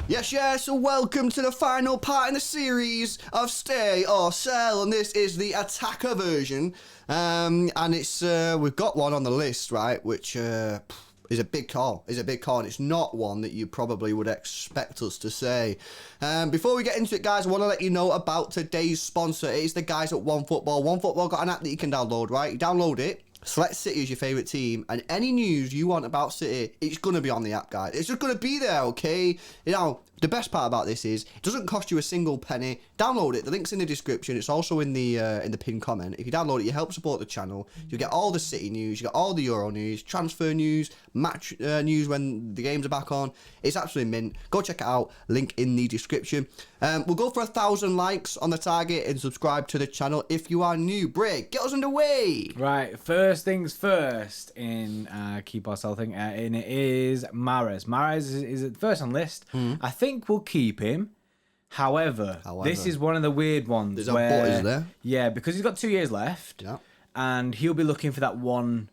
Yes, so welcome to the final part in the series of Stay or Sell, and this is the attacker version, and it's, we've got one on the list, right, which, is a big call, and it's not one that you probably would expect us to say. Before we get into it, guys, I want to let you know about today's sponsor. It is the guys at OneFootball. OneFootball got an app that you can download, right? You download it, select City as your favourite team, and any news you want about City, it's going to be on the app, guys. It's just going to be there, okay? You know, the best part about this is it doesn't cost you a single penny. Download it. The link's in the description. It's also in the pinned comment. If you download it, you help support the channel. You get all the City news. You get all the Euro news, transfer news, match news when the games are back on. It's absolutely mint. Go check it out. Link in the description. We'll go for 1,000 likes on the target and subscribe to the channel if you are new. Brig, get us underway. Right, first things first in keep our sell thing, and it is Mahrez. Mahrez is at first on list. I think we'll keep him. However, this is one of the weird ones. There's a but, is there? Yeah, because he's got 2 years left. Yeah. And he'll be looking for that one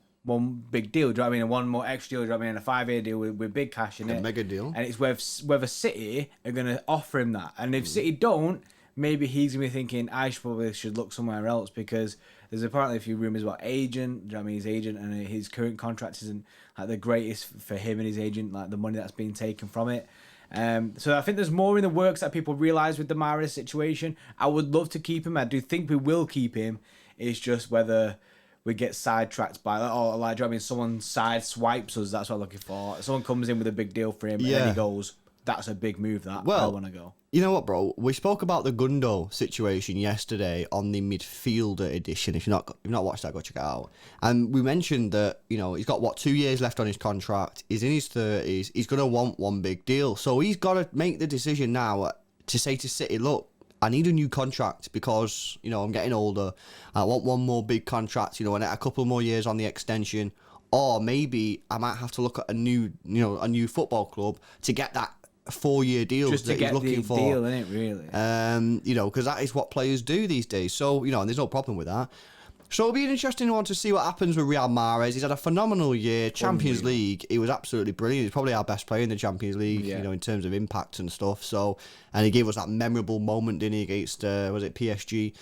big deal. Do you know what I mean? One more extra deal. Do you know what I mean? A 5-year deal with big cash in it. A mega deal. And it's whether City are going to offer him that. And if City don't, maybe he's going to be thinking, I probably should look somewhere else, because there's apparently a few rumours about agent. Do you know what I mean? His agent and his current contract isn't like the greatest for him and his agent, like the money that's being taken from it. So I think there's more in the works that people realise with the Mahrez situation. I would love to keep him. I do think we will keep him. It's just whether we get sidetracked by, oh, like, do you know what I mean? Someone side swipes us. That's what I'm looking for. Someone comes in with a big deal for him, and then he goes, that's a big move. I want to go. You know what, bro? We spoke about the Gundo situation yesterday on the midfielder edition. If you've not watched that, go check it out. And we mentioned that, you know, he's got 2 years left on his contract. He's in his 30s. He's gonna want one big deal. So he's got to make the decision now to say to City, look, I need a new contract because, you know, I'm getting older. I want one more big contract, you know, and a couple more years on the extension. Or maybe I might have to look at a new football club to get that 4-year deal that he's looking for. Deal, isn't it, really? You know, because that is what players do these days. So, you know, and there's no problem with that. So it'll be an interesting one to see what happens with Riyad Mahrez. He's had a phenomenal year. Champions League, he was absolutely brilliant. He's probably our best player in the Champions League, you know, in terms of impact and stuff. So, and he gave us that memorable moment, didn't he, against, was it PSG,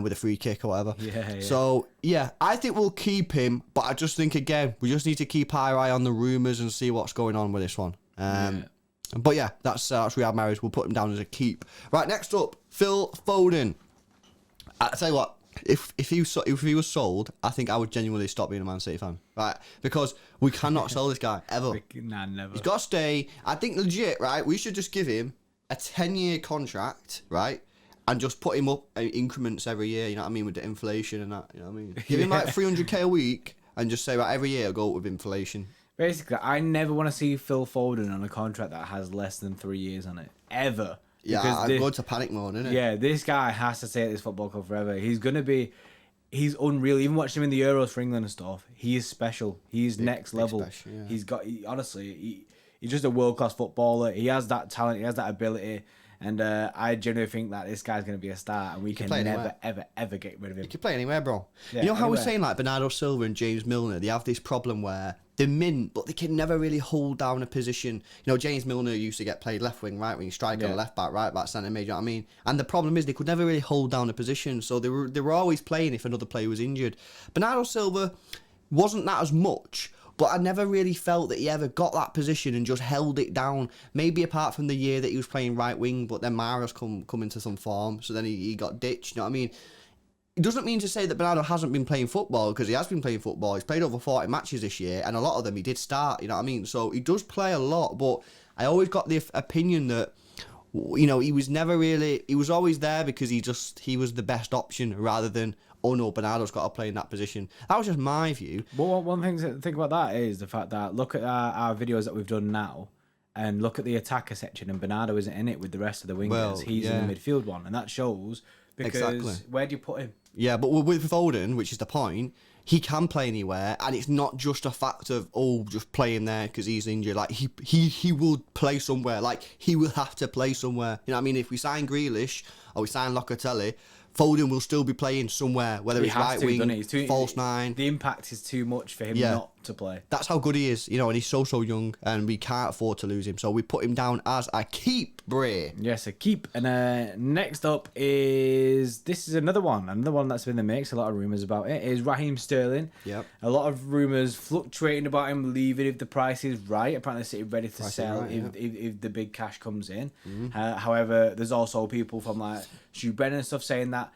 with a free kick or whatever. Yeah. So, yeah, I think we'll keep him. But I just think, again, we just need to keep our eye on the rumours and see what's going on with this one. But yeah, that's Riyad Mahrez. We'll put him down as a keep. Right, next up, Phil Foden. I tell you what, if he was sold, I think I would genuinely stop being a Man City fan, right? Because we cannot sell this guy ever. Nah, never. He's got to stay. I think legit, right? We should just give him a 10-year contract, right? And just put him up in increments every year. You know what I mean, with the inflation and that. You know what I mean? Give him like 300k a week and just say, right, every year I'll go up with inflation. Basically, I never want to see Phil Foden on a contract that has less than 3 years on it. Ever. Yeah, I'm going to panic mode, isn't it? Yeah, this guy has to stay at this football club forever. He's he's unreal. Even watching him in the Euros for England and stuff, he is special. He's next level. Special, yeah. Honestly, he's just a world-class footballer. He has that talent. He has that ability. And I genuinely think that this guy's going to be a star, and we can never, ever get rid of him. He can play anywhere, bro. Yeah, you know how we're saying, like, Bernardo Silva and James Milner, they have this problem where they're mint, but they can never really hold down a position. You know, James Milner used to get played left wing, right wing, striker, left back, right back, centre mid, you know what I mean? And the problem is they could never really hold down a position, so they were always playing if another player was injured. Bernardo Silva wasn't that as much, but I never really felt that he ever got that position and just held it down. Maybe apart from the year that he was playing right wing, but then Mahrez come into some form, so then he got ditched, you know what I mean? It doesn't mean to say that Bernardo hasn't been playing football, because he has been playing football. He's played over 40 matches this year, and a lot of them he did start, you know what I mean? So he does play a lot, but I always got the opinion that, you know, he was always there because he was the best option, rather than, oh no, Bernardo's got to play in that position. That was just my view. Well, one thing to think about that is the fact that, look at our videos that we've done now, and look at the attacker section, and Bernardo isn't in it with the rest of the wingers. Well, he's in the midfield one, and that shows, because where do you put him? Yeah, but with Foden, which is the point, he can play anywhere, and it's not just a fact of, oh, just play him there because he's injured. Like, he will play somewhere. Like, he will have to play somewhere. You know what I mean? If we sign Grealish or we sign Locatelli, Foden will still be playing somewhere, whether it's right wing, false nine. The impact is too much for him not to play. That's how good he is, and he's so young, and we can't afford to lose him. So we put him down as a keep, Bray. Yes, a keep. And next up is another one that's been in the mix. A lot of rumours about it is Raheem Sterling. Yep. A lot of rumours fluctuating about him leaving if the price is right. Apparently, City ready to sell if the big cash comes in. However, there's also people from like Stu Brennan and stuff saying that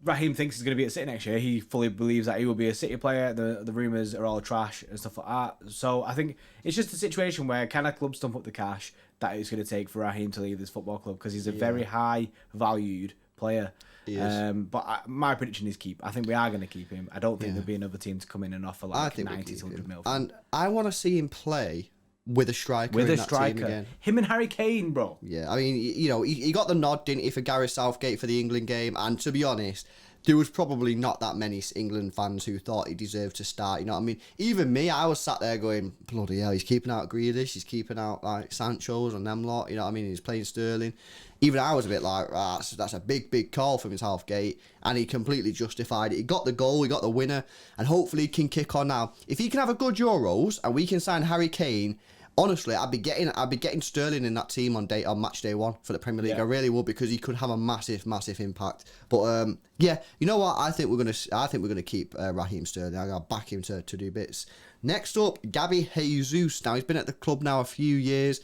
Raheem thinks he's going to be at City next year. He fully believes that he will be a City player. The rumours are all trash and stuff like that. So I think it's just a situation where can a club stump up the cash that it's going to take for Raheem to leave this football club, because he's a very high valued player. But my prediction is keep. I think we are going to keep him. I don't think there'll be another team to come in and offer like 90 to 100 mil. And I want to see him play with a striker. Team again. Him and Harry Kane, bro. Yeah, I mean, he got the nod, didn't he, for Gareth Southgate for the England game? And to be honest, there was probably not that many England fans who thought he deserved to start. You know what I mean? Even me, I was sat there going, bloody hell, he's keeping out Grealish, he's keeping out like Sancho's and them lot. You know what I mean? He's playing Sterling. Even I was a bit like, that's a big call from his Southgate, and he completely justified it. He got the goal, he got the winner, and hopefully he can kick on now. If he can have a good Euros and we can sign Harry Kane, honestly, I'd be getting Sterling in that team on match day 1 for the Premier League. I really would, because he could have a massive impact. But you know what? I think we're gonna keep Raheem Sterling. I'm gonna back him to do bits. Next up, Gabby Jesus. Now he's been at the club now a few years,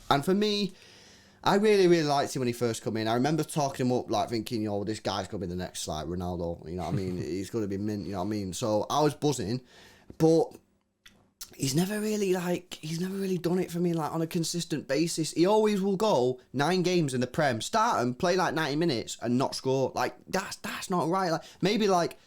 and for me, I really liked him when he first come in. I remember talking him up, like thinking, this guy's gonna be the next like Ronaldo. You know what I mean? He's gonna be mint. You know what I mean? So I was buzzing, but he's never really done it for me like on a consistent basis. He always will go 9 games in the Prem, start and play like 90 minutes and not score. Like that's not right. Like maybe like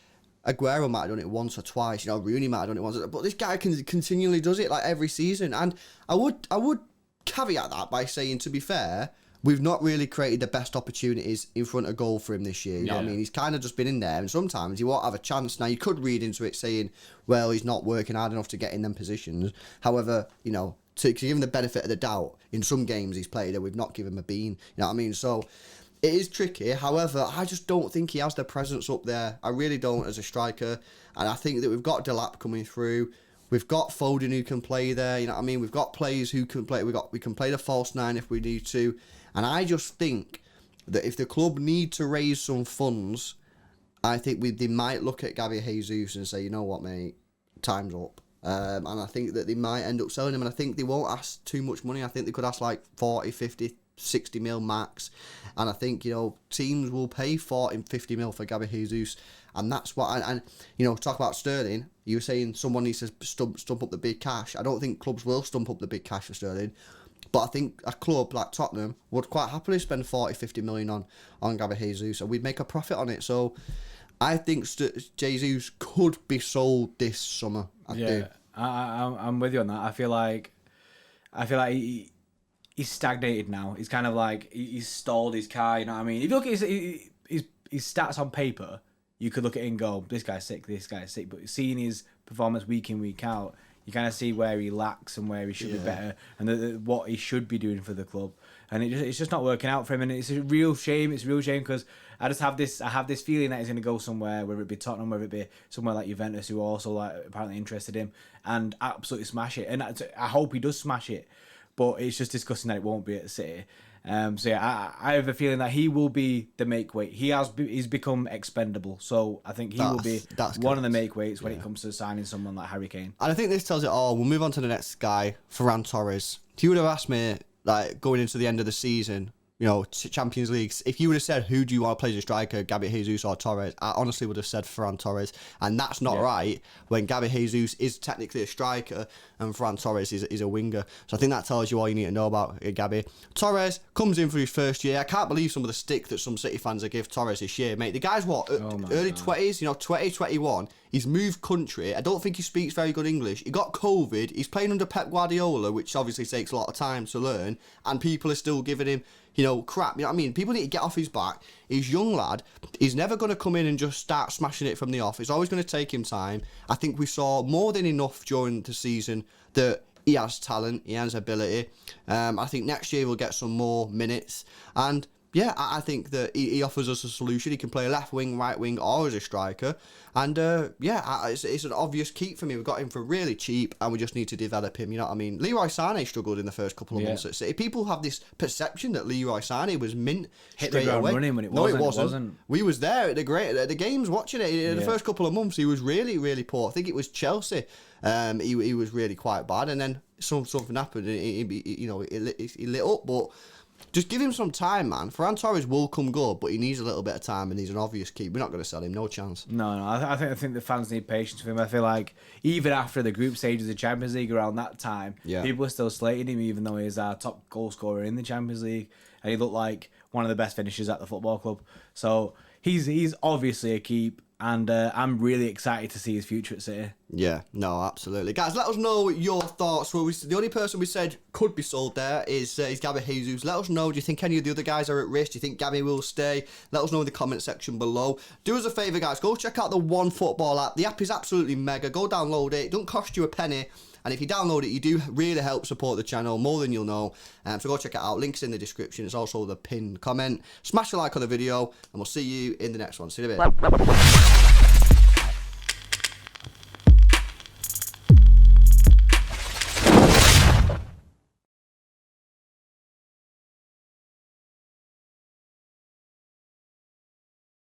Aguero might have done it once or twice. Rooney might have done it once, but this guy continually does it like every season. And I would caveat that by saying, to be fair, we've not really created the best opportunities in front of goal for him this year. You know what I mean? He's kind of just been in there, and sometimes he won't have a chance. Now, you could read into it saying, well, he's not working hard enough to get in them positions. However, to give him the benefit of the doubt, in some games he's played, we've not given him a bean. You know what I mean? So it is tricky. However, I just don't think he has the presence up there. I really don't as a striker. And I think that we've got Delap coming through. We've got Foden who can play there. You know what I mean? We've got players who can play. We can play the false 9 if we need to. And I just think that if the club need to raise some funds, I think they might look at Gabby Jesus and say, you know what, mate, time's up. And I think that they might end up selling him. And I think they won't ask too much money. I think they could ask like 40, 50, 60 mil max. And I think, teams will pay 40, 50 mil for Gabby Jesus. And that's what, and talk about Sterling. You were saying someone needs to stump up the big cash. I don't think clubs will stump up the big cash for Sterling. But I think a club like Tottenham would quite happily spend 40, 50 million on Gabby Jesus, and we'd make a profit on it. So I think Jesus could be sold this summer. I'm with you on that. I feel like he's stagnated now. He's kind of like he's stalled his car. You know what I mean? If you look at his stats on paper, you could look at it and go, this guy's sick. But seeing his performance week in, week out, you kind of see where he lacks and where he should be better, and what he should be doing for the club. And it's just not working out for him, and it's a real shame. It's a real shame, because I have this feeling that he's going to go somewhere, whether it be Tottenham, whether it be somewhere like Juventus, who are also like apparently interested in him, and absolutely smash it. And I hope he does smash it, but it's just disgusting that it won't be at City. I have a feeling that he will be the make weight. He's become expendable, so I think he will be one of the make weights when it comes to signing someone like Harry Kane. And I think this tells it all. We'll move on to the next guy, Ferran Torres. If you would have asked me, like, going into the end of the season, Champions League, if you would have said, who do you want to play as a striker, Gabby Jesus or Torres, I honestly would have said Ferran Torres. And that's not right when Gabby Jesus is technically a striker and Ferran Torres is a winger. So I think that tells you all you need to know about Gabby. Torres comes in for his first year. I can't believe some of the stick that some City fans have given Torres this year, mate. The guy's early 20s, 20, 21. He's moved country. I don't think he speaks very good English. He got COVID. He's playing under Pep Guardiola, which obviously takes a lot of time to learn. And people are still giving him crap. You know what I mean? People need to get off his back. He's a young lad. He's never going to come in and just start smashing it from the off. It's always going to take him time. I think we saw more than enough during the season that he has talent. He has ability. I think next year we'll get some more minutes. And, yeah, I think that he offers us a solution. He can play left wing, right wing, or as a striker. And yeah, it's an obvious keep for me. We've got him for really cheap, and we just need to develop him. You know what I mean? Leroy Sané struggled in the first couple of months at City. People have this perception that Leroy Sané was mint Hit straight the ground away. running when it No, wasn't. it wasn't. We was there at the games watching it. In the first couple of months, he was really, really poor. I think it was Chelsea. He was really quite bad, and then something happened. And he lit up, but. Just give him some time, man. Ferran Torres will come good, but he needs a little bit of time, and he's an obvious keep. We're not going to sell him, no chance. No. I think the fans need patience with him. I feel like even after the group stage of the Champions League around that time, people are still slating him, even though he's our top goal scorer in the Champions League, and he looked like one of the best finishers at the football club. So he's obviously a keep. And I'm really excited to see his future at City. Yeah, no, absolutely. Guys, let us know your thoughts. The only person we said could be sold there is Gabby Jesus. Let us know, do you think any of the other guys are at risk? Do you think Gabby will stay? Let us know in the comment section below. Do us a favour, guys. Go check out the One Football app. The app is absolutely mega. Go download it. It don't cost you a penny. And if you download it, you do really help support the channel more than you'll know. So go check it out. Links in the description. It's also the pinned comment. Smash a like on the video, and we'll see you in the next one. See you in a bit.